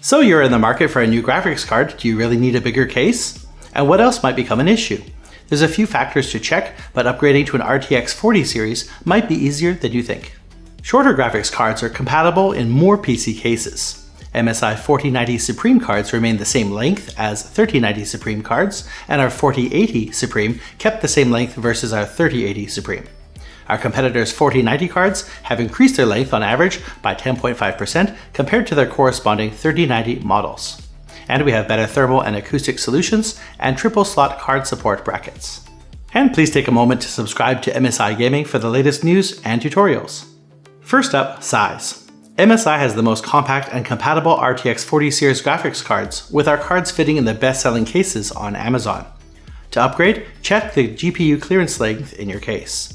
So you're in the market for a new graphics card. Do you really need a bigger case? And what else might become an issue? There's a few factors to check, but upgrading to an RTX 40 series might be easier than you think. Shorter graphics cards are compatible in more PC cases. MSI 4090 Supreme cards remain the same length as 3090 Supreme cards, and our 4080 Supreme kept the same length versus our 3080 Supreme. Our competitors' 4090 cards have increased their length on average by 10.5% compared to their corresponding 3090 models. And we have better thermal and acoustic solutions and triple slot card support brackets. And please take a moment to subscribe to MSI Gaming for the latest news and tutorials. First up, size. MSI has the most compact and compatible RTX 40 series graphics cards, with our cards fitting in the best-selling cases on Amazon. To upgrade, check the GPU clearance length in your case.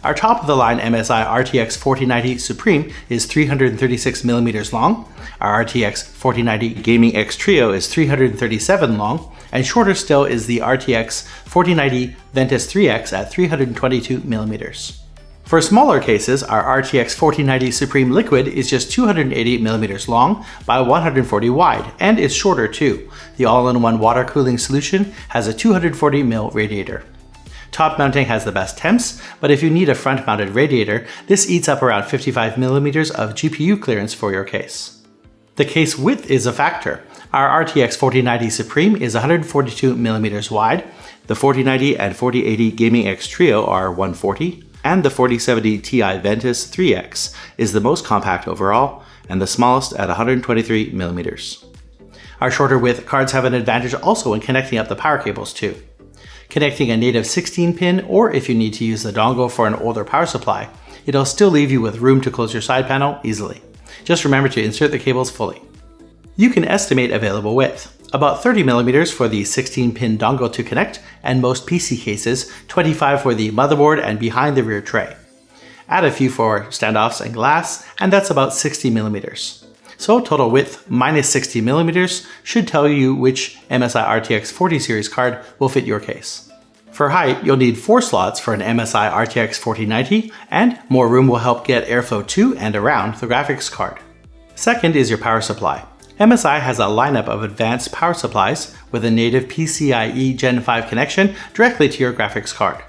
Our top-of-the-line MSI RTX 4090 Supreme is 336mm long, our RTX 4090 Gaming X Trio is 337 long, and shorter still is the RTX 4090 Ventus 3X at 322mm. For smaller cases, our RTX 4090 Supreme Liquid is just 280mm long by 140 wide, and is shorter too. The all-in-one water cooling solution has a 240mm radiator. Top mounting has the best temps, but if you need a front-mounted radiator, this eats up around 55mm of GPU clearance for your case. The case width is a factor. Our RTX 4090 Supreme is 142mm wide, the 4090 and 4080 Gaming X Trio are 140, and the 4070 Ti Ventus 3X is the most compact overall, and the smallest at 123mm. Our shorter width cards have an advantage also in connecting up the power cables too. Connecting a native 16-pin, or if you need to use the dongle for an older power supply, it'll still leave you with room to close your side panel easily. Just remember to insert the cables fully. You can estimate available width. About 30mm for the 16-pin dongle to connect, and most PC cases, 25 for the motherboard and behind the rear tray. Add a few for standoffs and glass, and that's about 60mm. So total width minus 60mm should tell you which MSI RTX 40 series card will fit your case. For height, you'll need 4 slots for an MSI RTX 4090, and more room will help get airflow to and around the graphics card. Second is your power supply. MSI has a lineup of advanced power supplies with a native PCIe Gen 5 connection directly to your graphics card.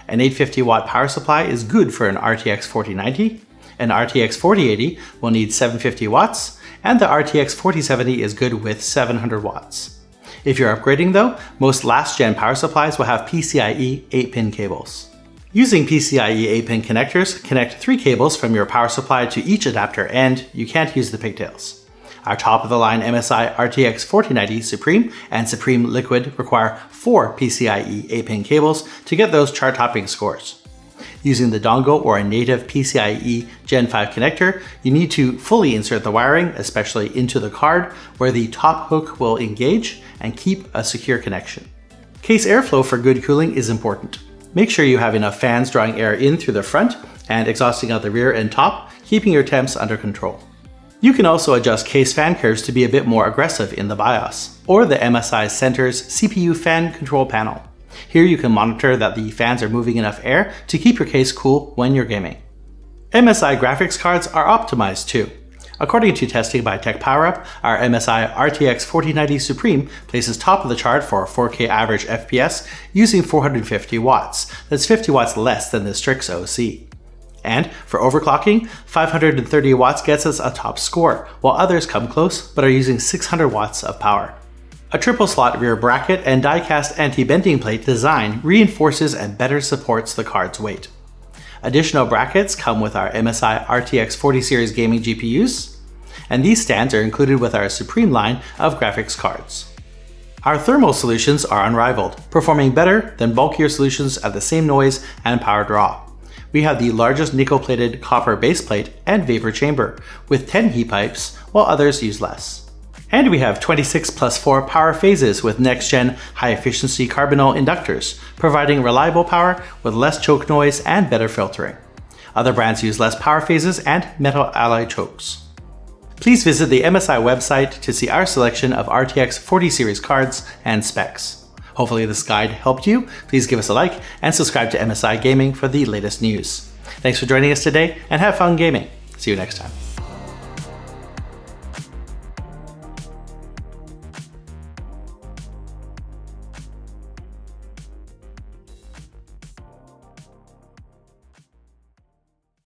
An 850-watt power supply is good for an RTX 4090, an RTX 4080 will need 750 watts, and the RTX 4070 is good with 700 watts. If you're upgrading though, most last-gen power supplies will have PCIe 8-pin cables. Using PCIe 8-pin connectors, connect 3 cables from your power supply to each adapter and you can't use the pigtails. Our top-of-the-line MSI RTX 4090 Supreme and Supreme Liquid require 4 PCIe 8-pin cables to get those chart-topping scores. Using the dongle or a native PCIe Gen 5 connector, you need to fully insert the wiring, especially into the card, where the top hook will engage and keep a secure connection. Case airflow for good cooling is important. Make sure you have enough fans drawing air in through the front and exhausting out the rear and top, keeping your temps under control. You can also adjust case fan curves to be a bit more aggressive in the BIOS, or the MSI Center's CPU fan control panel. Here you can monitor that the fans are moving enough air to keep your case cool when you're gaming. MSI graphics cards are optimized too. According to testing by TechPowerUp, our MSI RTX 4090 Supreme places top of the chart for 4K average FPS using 450 watts. That's 50 watts less than the Strix OC. And for overclocking, 530 watts gets us a top score, while others come close but are using 600 watts of power. A triple slot rear bracket and die-cast anti-bending plate design reinforces and better supports the card's weight. Additional brackets come with our MSI RTX 40 series gaming GPUs, and these stands are included with our Supreme line of graphics cards. Our thermal solutions are unrivaled, performing better than bulkier solutions at the same noise and power draw. We have the largest nickel-plated copper baseplate and vapor chamber, with 10 heat pipes, while others use less. And we have 26+4 power phases with next-gen high-efficiency carbonyl inductors, providing reliable power with less choke noise and better filtering. Other brands use less power phases and metal alloy chokes. Please visit the MSI website to see our selection of RTX 40 series cards and specs. Hopefully this guide helped you. Please give us a like and subscribe to MSI Gaming for the latest news. Thanks for joining us today and have fun gaming. See you next time.